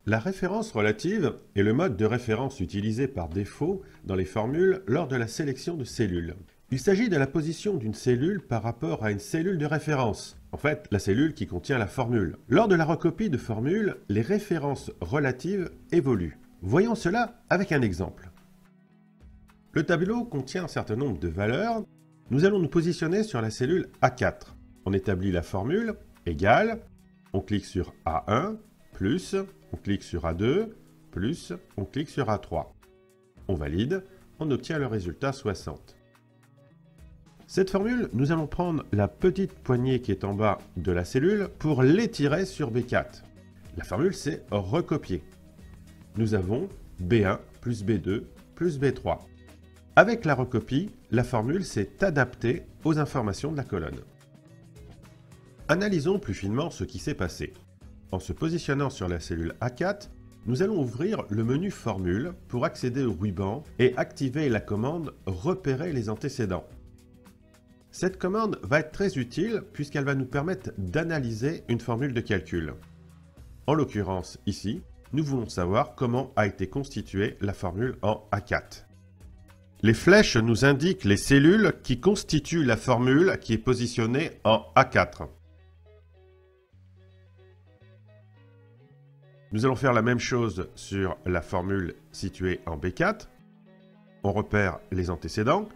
La référence relative est le mode de référence utilisé par défaut dans les formules lors de la sélection de cellules. Il s'agit de la position d'une cellule par rapport à une cellule de référence, en fait la cellule qui contient la formule. Lors de la recopie de formules, les références relatives évoluent. Voyons cela avec un exemple. Le tableau contient un certain nombre de valeurs. Nous allons nous positionner sur la cellule A4. On établit la formule égale, on clique sur A1, plus, on clique sur A2, plus, on clique sur A3. On valide, on obtient le résultat 60. Cette formule, nous allons prendre la petite poignée qui est en bas de la cellule pour l'étirer sur B4. La formule, c'est recopier. Nous avons B1 plus B2 plus B3. Avec la recopie, la formule s'est adaptée aux informations de la colonne. Analysons plus finement ce qui s'est passé. En se positionnant sur la cellule A4, nous allons ouvrir le menu Formule pour accéder au ruban et activer la commande Repérer les antécédents. Cette commande va être très utile puisqu'elle va nous permettre d'analyser une formule de calcul. En l'occurrence, ici, nous voulons savoir comment a été constituée la formule en A4. Les flèches nous indiquent les cellules qui constituent la formule qui est positionnée en A4. Nous allons faire la même chose sur la formule située en B4. On repère les antécédents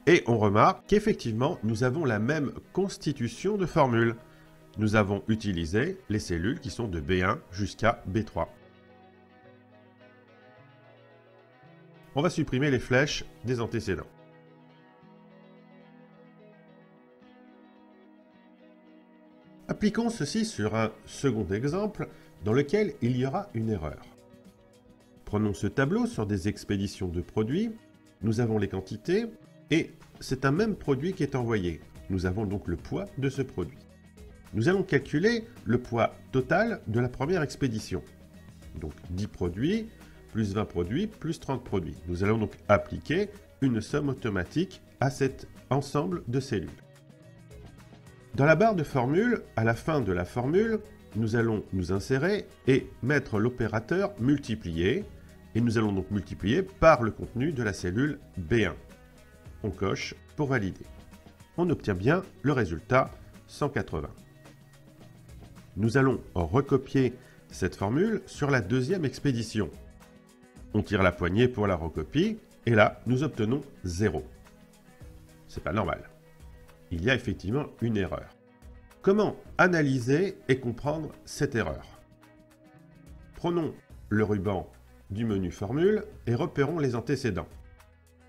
et on remarque qu'effectivement, nous avons la même constitution de formule. Nous avons utilisé les cellules qui sont de B1 jusqu'à B3. On va supprimer les flèches des antécédents. Appliquons ceci sur un second exemple dans lequel il y aura une erreur. Prenons ce tableau sur des expéditions de produits. Nous avons les quantités et c'est un même produit qui est envoyé. Nous avons donc le poids de ce produit. Nous allons calculer le poids total de la première expédition. Donc 10 produits, plus 20 produits, plus 30 produits. Nous allons donc appliquer une somme automatique à cet ensemble de cellules. Dans la barre de formule, à la fin de la formule, nous allons nous insérer et mettre l'opérateur multiplier. Et nous allons donc multiplier par le contenu de la cellule B1. On coche pour valider. On obtient bien le résultat 180. Nous allons recopier cette formule sur la deuxième expédition. On tire la poignée pour la recopie et là, nous obtenons 0. C'est pas normal. Il y a effectivement une erreur. Comment analyser et comprendre cette erreur? Prenons le ruban du menu Formule et repérons les antécédents.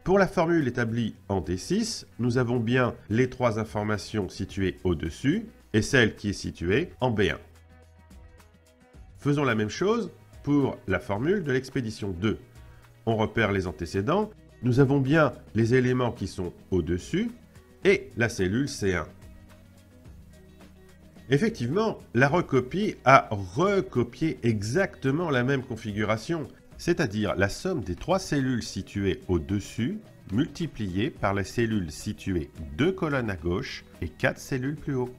Pour la formule établie en D6, nous avons bien les 3 informations situées au-dessus et celle qui est située en B1. Faisons la même chose pour la formule de l'expédition 2. On repère les antécédents, nous avons bien les éléments qui sont au-dessus et la cellule C1. Effectivement, la recopie a recopié exactement la même configuration, c'est-à-dire la somme des 3 cellules situées au-dessus multipliée par les cellules situées 2 colonnes à gauche et 4 cellules plus haut.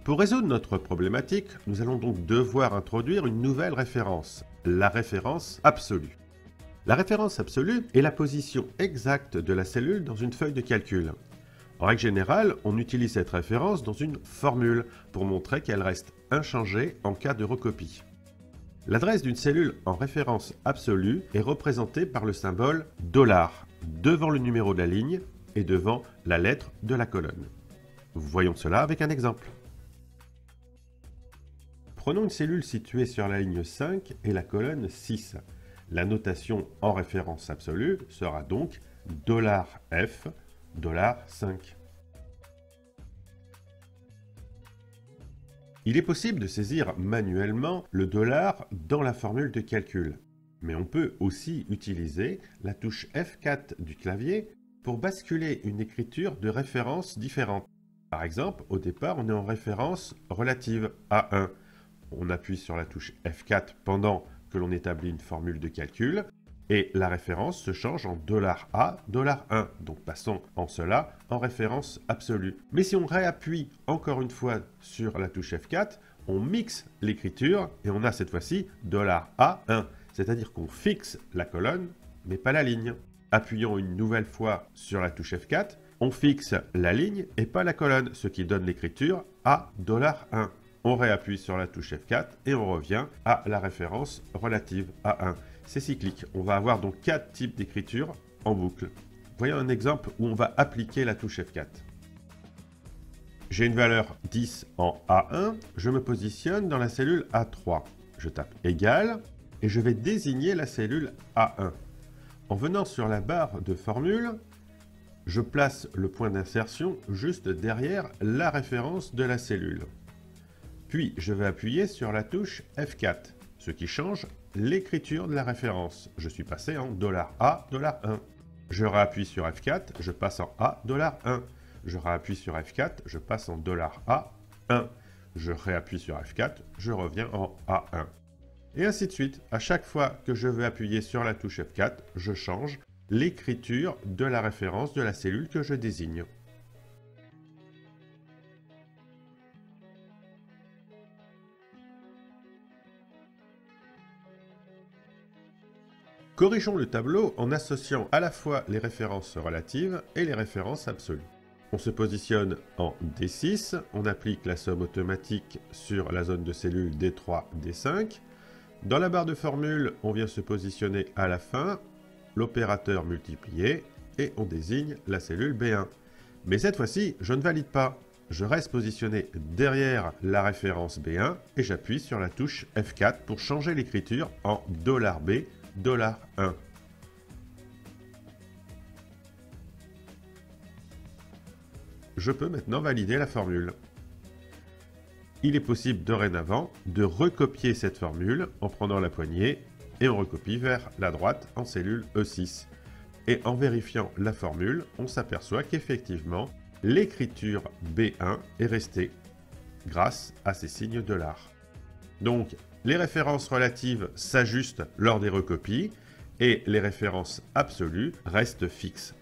Pour résoudre notre problématique, nous allons donc devoir introduire une nouvelle référence, la référence absolue. La référence absolue est la position exacte de la cellule dans une feuille de calcul. En règle générale, on utilise cette référence dans une formule pour montrer qu'elle reste inchangée en cas de recopie. L'adresse d'une cellule en référence absolue est représentée par le symbole $, devant le numéro de la ligne et devant la lettre de la colonne. Voyons cela avec un exemple. Prenons une cellule située sur la ligne 5 et la colonne 6. La notation en référence absolue sera donc $F, $5. Il est possible de saisir manuellement le dollar dans la formule de calcul, mais on peut aussi utiliser la touche F4 du clavier pour basculer une écriture de référence différente. Par exemple, au départ, on est en référence relative A1. On appuie sur la touche F4 pendant que l'on établit une formule de calcul et la référence se change en $A, $1. Donc passons en cela en référence absolue. Mais si on réappuie encore une fois sur la touche F4, on mixe l'écriture et on a cette fois-ci $A1, c'est-à-dire qu'on fixe la colonne, mais pas la ligne. Appuyons une nouvelle fois sur la touche F4, on fixe la ligne et pas la colonne, ce qui donne l'écriture à $1. On réappuie sur la touche F4 et on revient à la référence relative A1. C'est cyclique. On va avoir donc 4 types d'écriture en boucle. Voyons un exemple où on va appliquer la touche F4. J'ai une valeur 10 en A1, je me positionne dans la cellule A3. Je tape égal et je vais désigner la cellule A1. En venant sur la barre de formule, je place le point d'insertion juste derrière la référence de la cellule. Puis je vais appuyer sur la touche F4, ce qui change l'écriture de la référence. Je suis passé en $A, $1. Je réappuie sur F4, je passe en A, $1. Je réappuie sur F4, je passe en $A, 1. Je réappuie sur F4, je reviens en A1. Et ainsi de suite. À chaque fois que je vais appuyer sur la touche F4, je change l'écriture de la référence de la cellule que je désigne. Corrigeons le tableau en associant à la fois les références relatives et les références absolues. On se positionne en D6, on applique la somme automatique sur la zone de cellule D3, D5. Dans la barre de formule, on vient se positionner à la fin, l'opérateur multiplié, et on désigne la cellule B1. Mais cette fois-ci, je ne valide pas. Je reste positionné derrière la référence B1 et j'appuie sur la touche F4 pour changer l'écriture en $B, $1. Je peux maintenant valider la formule. Il est possible dorénavant de recopier cette formule en prenant la poignée et on recopie vers la droite en cellule E6. Et en vérifiant la formule, on s'aperçoit qu'effectivement, l'écriture B1 est restée grâce à ces signes $. Donc, les références relatives s'ajustent lors des recopies et les références absolues restent fixes.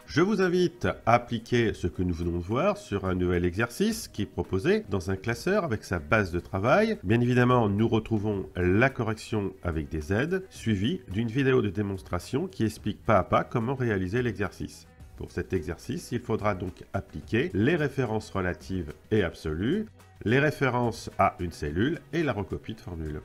Je vous invite à appliquer ce que nous venons de voir sur un nouvel exercice qui est proposé dans un classeur avec sa base de travail. Bien évidemment, nous retrouvons la correction avec des aides, suivie d'une vidéo de démonstration qui explique pas à pas comment réaliser l'exercice. Pour cet exercice, il faudra donc appliquer les références relatives et absolues, les références à une cellule et la recopie de formule.